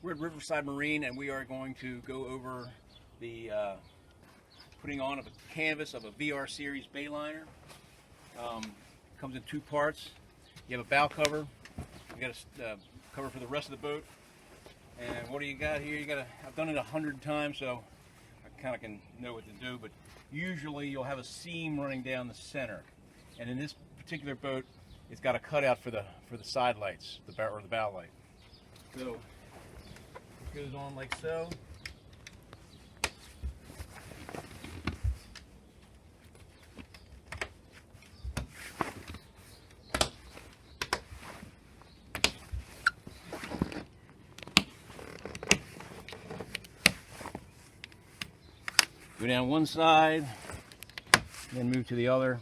We're at Riverside Marine, and we are going to go over the putting on of a canvas of a VR series Bayliner. Comes in two parts. You have a bow cover. You got a cover for the rest of the boat. And what do you got here? I've done it 100 times, so I kind of can know what to do. But usually you'll have a seam running down the center, and in this particular boat, it's got a cutout for the side lights, the bow light. So it goes on like so. Go down one side, then move to the other.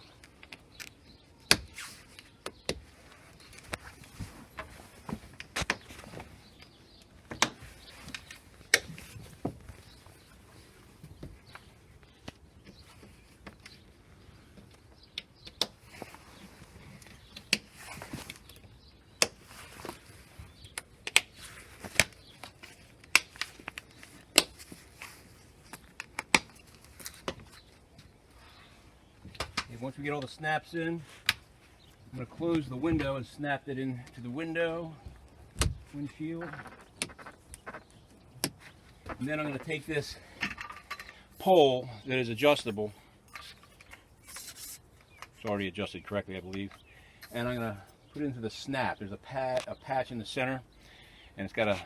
Once we get all the snaps in, I'm going to close the window and snap it into the windshield. And then I'm going to take this pole that is adjustable. It's already adjusted correctly, I believe. And I'm going to put it into the snap. There's a patch in the center, and it's got a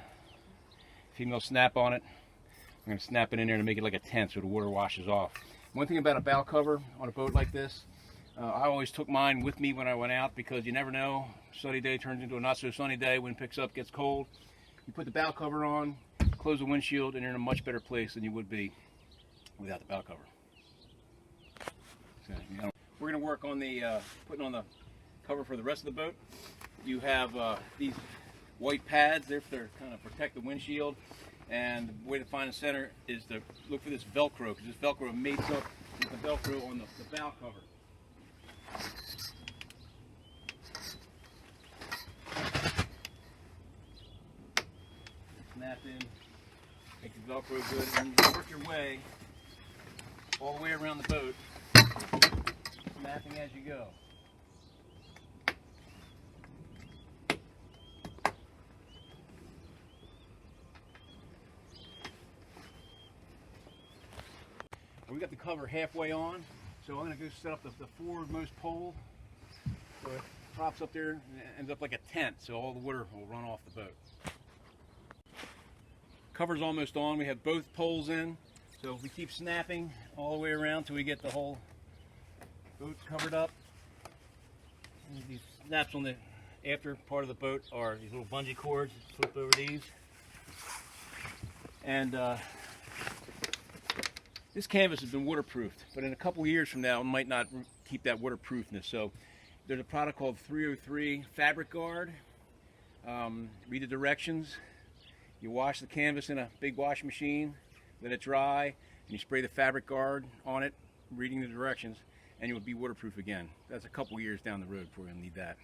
female snap on it. I'm going to snap it in there to make it like a tent so the water washes off. One thing about a bow cover on a boat like this, I always took mine with me when I went out, because you never know. Sunny day turns into a not so sunny day. Wind picks up, gets cold. You put the bow cover on, close the windshield, and you're in a much better place than you would be without the bow cover. So, we're going to work on the putting on the cover for the rest of the boat. You have these white pads. They're kind of protect the windshield. And the way to find the center is to look for this Velcro, because this Velcro mates up with the Velcro on the bow cover. Snap in, make the Velcro good, and you work your way all the way around the boat, snapping as you go. We got the cover halfway on, so I'm going to go set up the forwardmost pole so it props up there and ends up like a tent, so all the water will run off the boat. Cover's almost on. We have both poles in, so if we keep snapping all the way around till we get the whole boat covered up. And these snaps on the after part of the boat are these little bungee cords. Flip over these. And this canvas has been waterproofed, but in a couple years from now, it might not keep that waterproofness. So there's a product called 303 Fabric Guard. Read the directions. You wash the canvas in a big washing machine, let it dry, and you spray the Fabric Guard on it, reading the directions, and you'll be waterproof again. That's a couple years down the road before you'll need that.